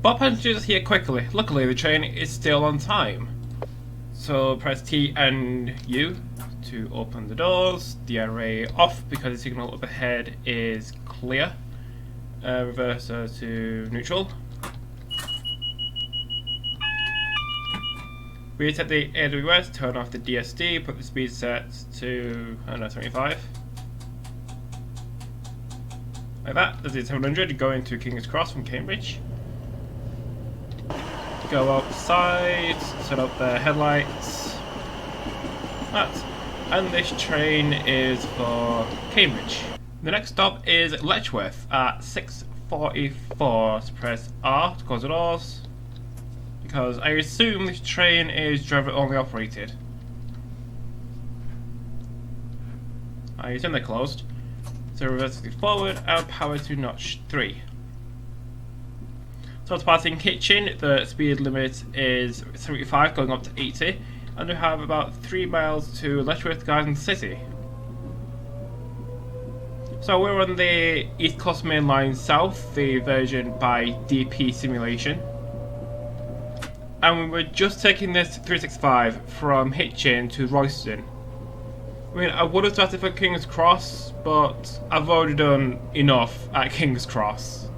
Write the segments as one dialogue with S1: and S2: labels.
S1: But I do this here quickly. Luckily, the train is still on time. So press T and U to open the doors. The array off because the signal up ahead is clear. Reverser to neutral. Reset the AWS, turn off the DSD, put the speed set to, I don't know, 75. Like that, there's the 700 going to King's Cross from Cambridge. Go outside, set up the headlights. That. And this train is for Cambridge. The next stop is Letchworth at 6:44. So press R to close the doors. Because I assume this train is driver only operated. I assume they're closed. So reverse forward and power to notch 3. So it's passing Hitchin, the speed limit is 75 going up to 80, and we have about 3 miles to Letchworth Garden City. So we're on the East Coast Mainline South, the version by DPSimulation. And we were just taking this 365 from Hitchin to Royston. I mean, I would have started for King's Cross, but I've already done enough at King's Cross.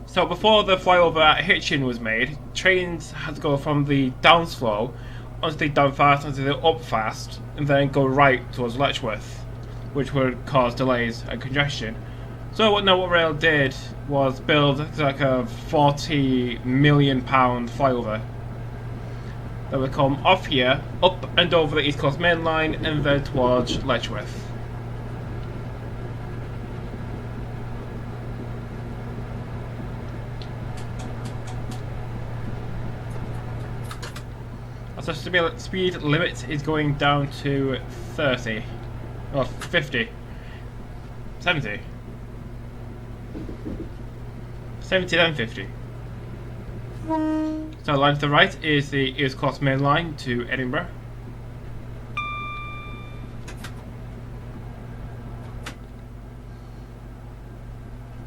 S1: So before the flyover at Hitchin was made, trains had to go from the down slow onto the down fast, onto the up fast, and then go right towards Letchworth, which would cause delays and congestion. So what Rail did was build like a £40 million flyover that would come off here, up and over the East Coast Main Line, and then towards Letchworth. So speed limit is going down to 30, or 50, 70, 70 then 50. So line to the right is the East Coast Main Line to Edinburgh.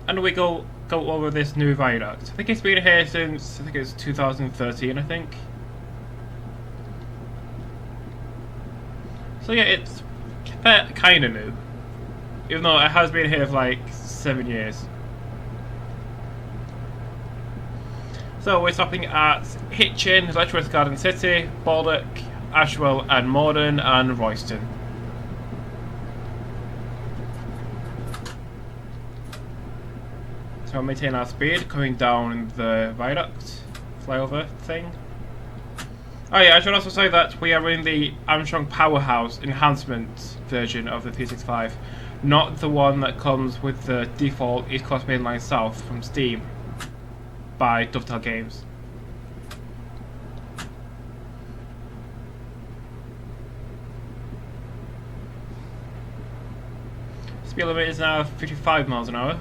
S1: And we go over this new viaduct. I think it's been here since, I think it's 2013, I think. So yeah, it's kind of new, even though it has been here for like 7 years. So we're stopping at Hitchin, Letchworth Garden City, Baldock, Ashwell and Morden, and Royston. So maintain our speed, coming down the viaduct, flyover thing. Oh yeah, I should also say that we are in the Armstrong Powerhouse enhancement version of the 365, not the one that comes with the default East Coast Mainline South from Steam by Dovetail Games. Speed limit is now 55 miles an hour.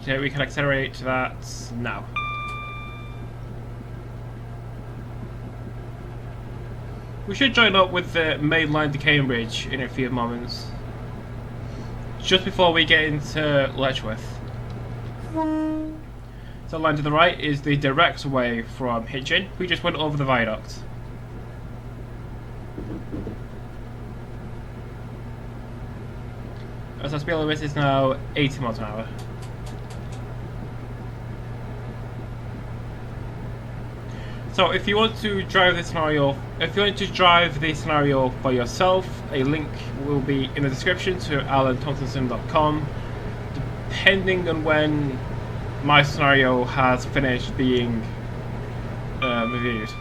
S1: Okay, we can accelerate that now. We should join up with the main line to Cambridge in a few moments, just before we get into Letchworth. So the line to the right is the direct way from Hitchin. We just went over the viaduct. As our speed limit is now 80 miles an hour. So if you want to drive the scenario, for yourself, a link will be in the description to alantomlinson.com, depending on when my scenario has finished being reviewed.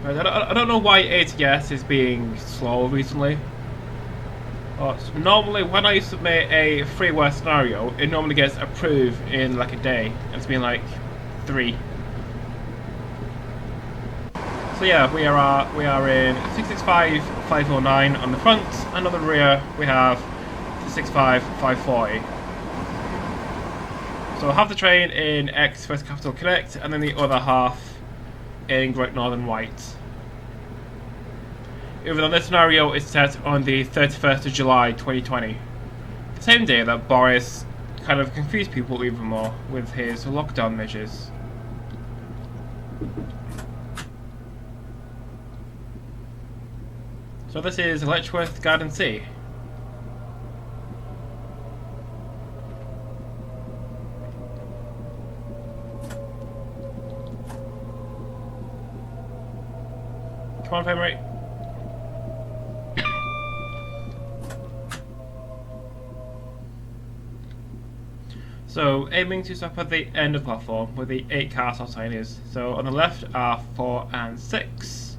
S1: I don't know why ATS is being slow recently. But normally when I submit a freeware scenario, it normally gets approved in like a day. It's been like 3. So yeah, we are in 665-509 on the front, and on the rear we have 665-540. So half the train in X First Capital Connect, and then the other half in Great Northern White. even though this scenario is set on the 31st of July 2020. The same day that Boris kind of confused people even more with his lockdown measures. So this is Letchworth Garden C. Come on, frame rate. So, aiming to stop at the end of the platform where the 8 car stop sign is. So, on the left are 4 and 6.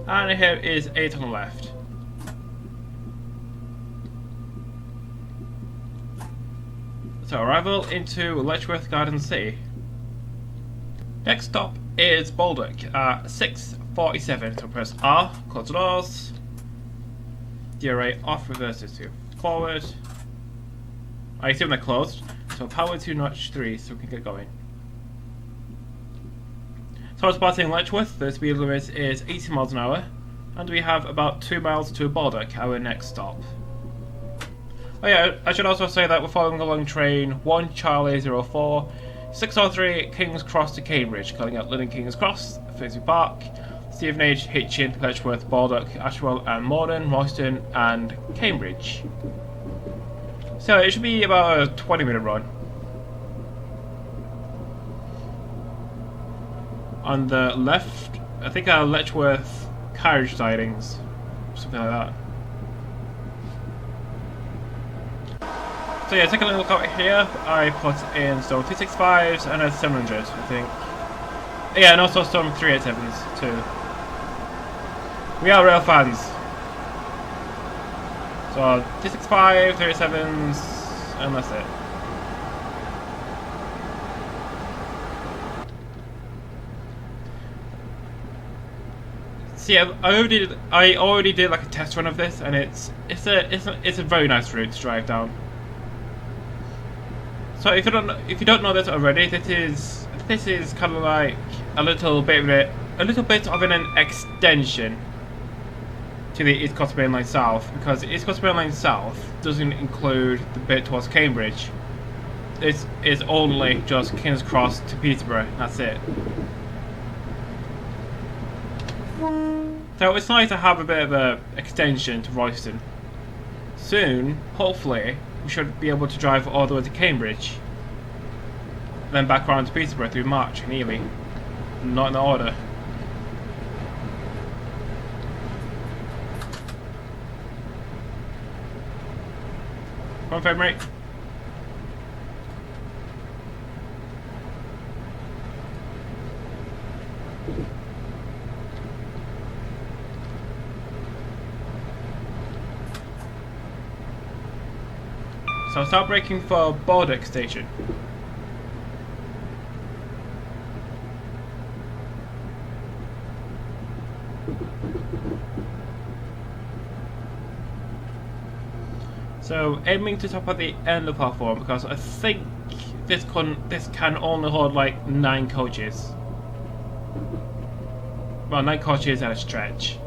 S1: And here is 8 on the left. So, arrival into Letchworth Garden C. Next stop is Baldock at 6:47. So press R, close the doors. DRA off, reverses to forward. I assume they're closed. So power to notch 3 so we can get going. So we're passing Letchworth. The speed limit is 80 miles an hour. And we have about 2 miles to Baldock, our next stop. Oh yeah, I should also say that we're following along train 1 Charlie 04, 603 King's Cross to Cambridge, calling out London King's Cross, Finsbury Park, Stevenage, Hitchin, Letchworth, Baldock, Ashwell Morden, Royston and Cambridge. So it should be about a 20-minute run. On the left, I think are Letchworth carriage sidings, something like that. So yeah, taking a look out here, I put in some 265s and a 700, I think. Yeah, and also some 387s too. We are real fans. So 265, 387s, and that's it. So yeah, I already did like a test run of this, and it's a very nice route to drive down. So if you don't know this already, this is kind of like a little bit of an extension to the East Coast Mainline South, because the East Coast Mainline South doesn't include the bit towards Cambridge. It's only just King's Cross to Peterborough. That's it. So it's nice to have a bit of an extension to Royston. Soon, hopefully, we should be able to drive all the way to Cambridge, then back around to Peterborough through March and Ely. Not in order. Come on, frame rate. So start braking for Baldock station. So aiming to stop at the end of the platform, because I think this can only hold like 9 coaches. Well, 9 coaches at a stretch.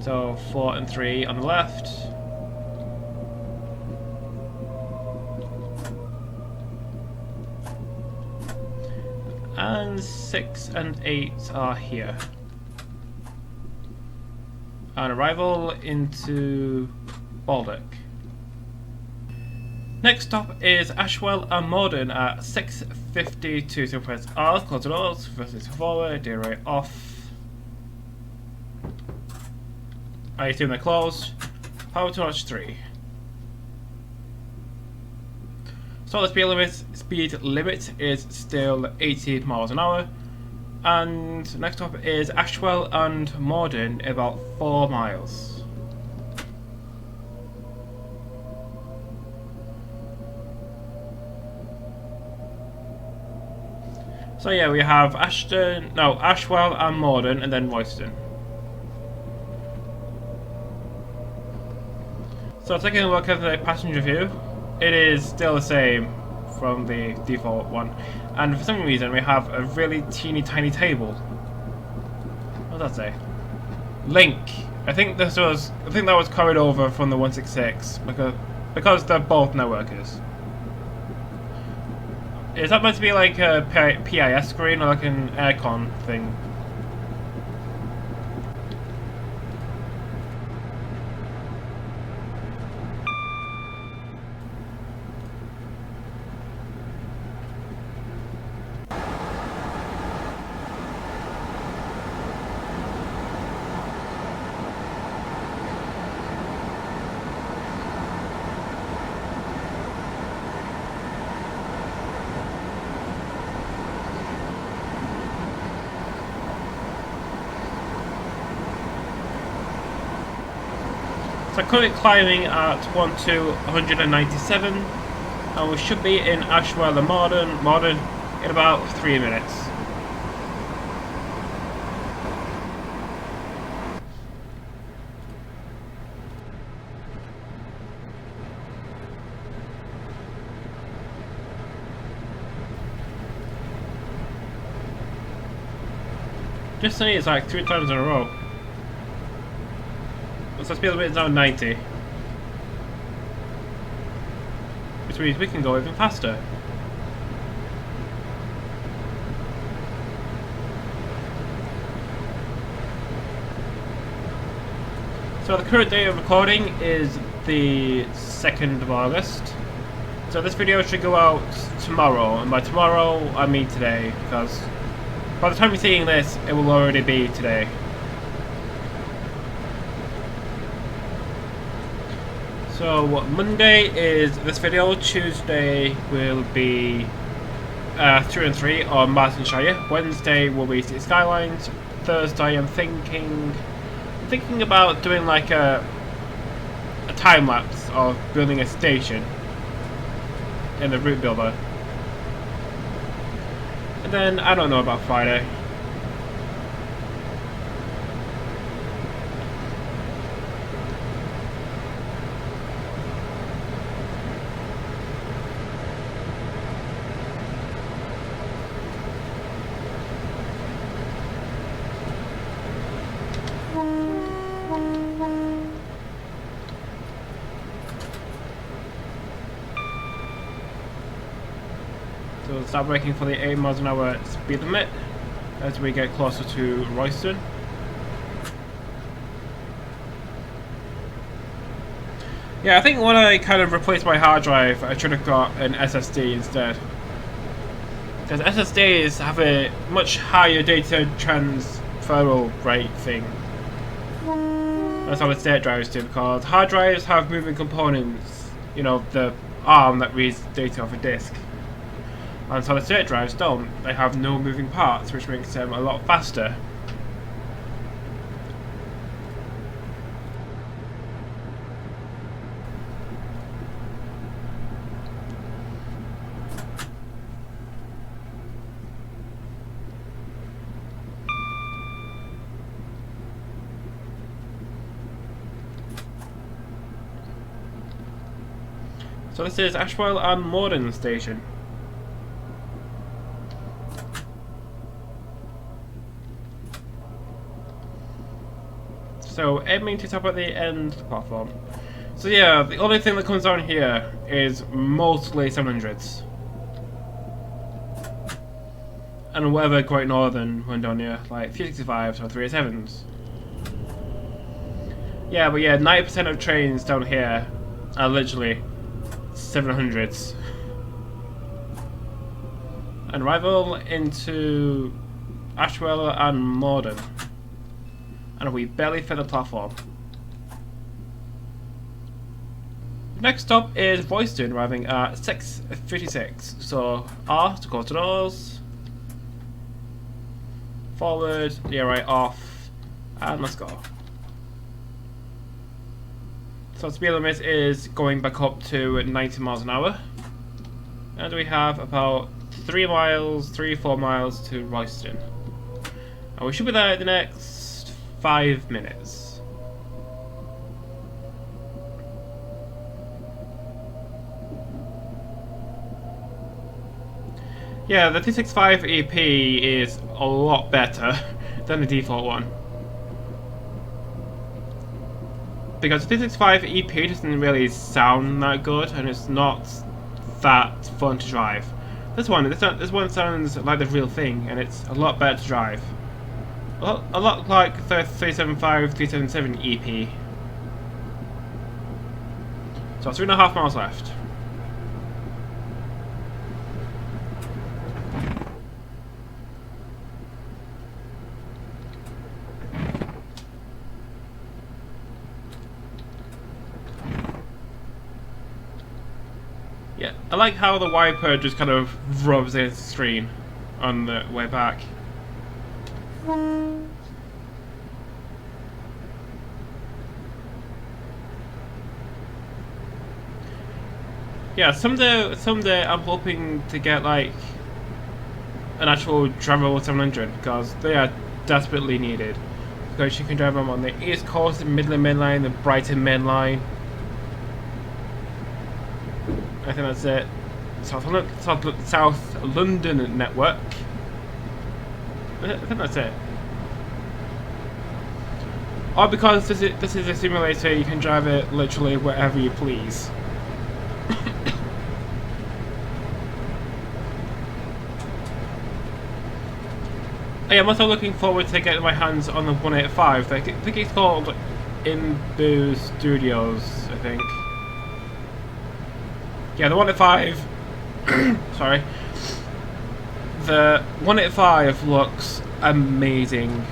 S1: So 4 and 3 on the left. And 6 and 8 are here. On arrival into Baldock. Next stop is Ashwell Morden at 6:52. So press R, close the doors, versus forward, DRA off. I assume they're closed. Power to notch 3. So the speed limit is still 80 miles an hour. And next up is Ashwell and Morden, about 4 miles. So yeah, we have Ashwell and Morden, and then Royston. So taking a look at the passenger view, it is still the same from the default one. And for some reason we have a really teeny tiny table. What does that say? Link. I think that was carried over from the 166 because they're both networkers. Is that meant to be like a PIS screen or like an aircon thing? So currently climbing at 197, and we should be in Ashwell Morden in about 3 minutes. Just saying, it's like 3 times in a row. So speed limit is now 90. Which means we can go even faster. So the current day of recording is the 2nd of August. So this video should go out tomorrow, and by tomorrow I mean today, because by the time you're seeing this, it will already be today. So Monday is this video, Tuesday will be 2 and 3 on Martinshire, Wednesday will be City Skylines, Thursday I'm thinking about doing like a time lapse of building a station in the route builder. And then I don't know about Friday. So we'll start braking for the 8 miles an hour speed limit as we get closer to Royston. Yeah, I think when I kind of replaced my hard drive, I should have got an SSD instead. Because SSDs have a much higher data transferal rate thing. That's solid state drives do, because hard drives have moving components, you know, the arm that reads data off a disk. And solid state drives don't. They have no moving parts, which makes them a lot faster. So this is Ashwell Morden station. So aiming to top at the end of the platform. So yeah, the only thing that comes on here is mostly 700s. And whatever Great Northern went on here, like 365s or 387s. Yeah, but yeah, 90% of trains down here are literally 700s. And arrival into Ashwell and Morden. And we barely fit the platform. Next stop is Royston, arriving at 6:56. So R to close the doors. Forward, yeah, right, off, and let's go. So speed limit is going back up to 90 miles an hour. And we have about 3 or 4 miles to Royston. And we should be there in the next 5 minutes. Yeah, the 265 EP is a lot better than the default one. Because the 265 EP doesn't really sound that good, and it's not that fun to drive. This one sounds like the real thing, and it's a lot better to drive. A lot like the 375, 377 EP. So 3.5 miles left. Yeah, I like how the wiper just kind of rubs against the screen on the way back. Yeah, someday I'm hoping to get like an actual drivable 700 because they are desperately needed. Because you can drive them on the East Coast, the Midland Mainline, the Brighton Mainline. I think that's it. South London network. I think that's it. Or because this is a simulator, you can drive it literally wherever you please. I'm also looking forward to getting my hands on the 185. I think it's called Imbu Studios, I think. Yeah, the 185. Sorry. The 185 looks amazing.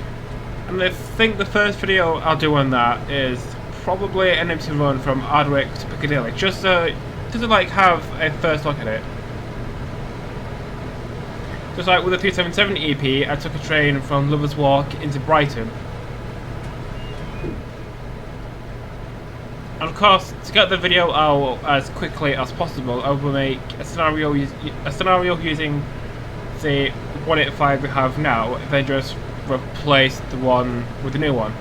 S1: And I think the first video I'll do on that is probably an empty run from Ardwick to Piccadilly, just to like have a first look at it. Just like with the 377 EP, I took a train from Lovers Walk into Brighton. And of course, to get the video out as quickly as possible, I will make a scenario using the 185 we have now, then just replace the one with the new one.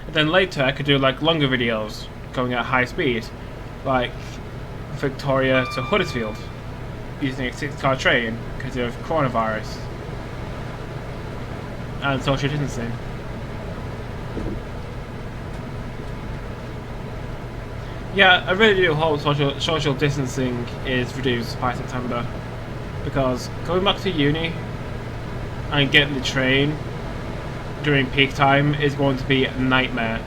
S1: And then later I could do like longer videos going at high speed, like Victoria to Huddersfield, using a 6-car train because of coronavirus and social distancing. Yeah, I really do hope social distancing is reduced by September, because going back to uni and getting the train during peak time is going to be a nightmare,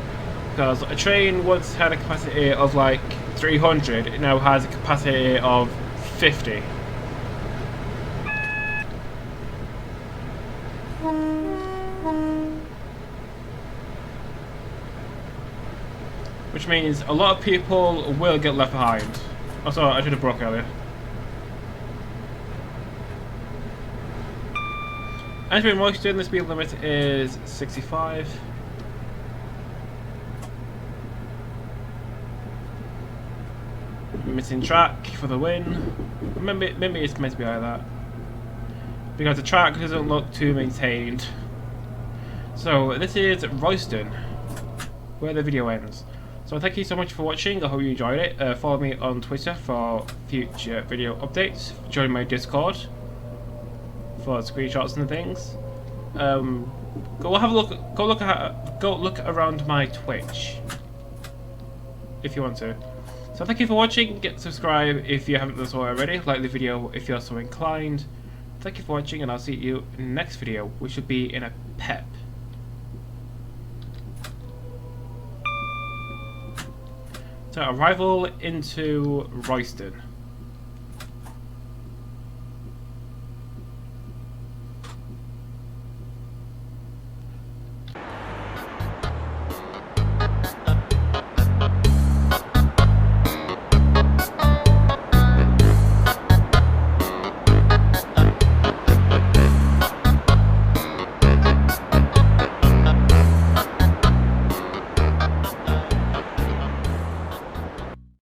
S1: because a train once had a capacity of like 300, it now has a capacity of 50. Which means a lot of people will get left behind. Oh, sorry, I should have broke earlier. Entering Royston, the speed limit is 65. Missing track for the win. Maybe it's meant to be like that, because the track doesn't look too maintained. So this is Royston, where the video ends. So thank you so much for watching. I hope you enjoyed it. Follow me on Twitter for future video updates. Join my Discord for screenshots and things. Go have a look. Go look around my Twitch if you want to. So thank you for watching. Subscribe if you haven't done so already. Like the video if you're so inclined. Thank you for watching, and I'll see you in the next video, which will be in a PEP. So arrival into Royston.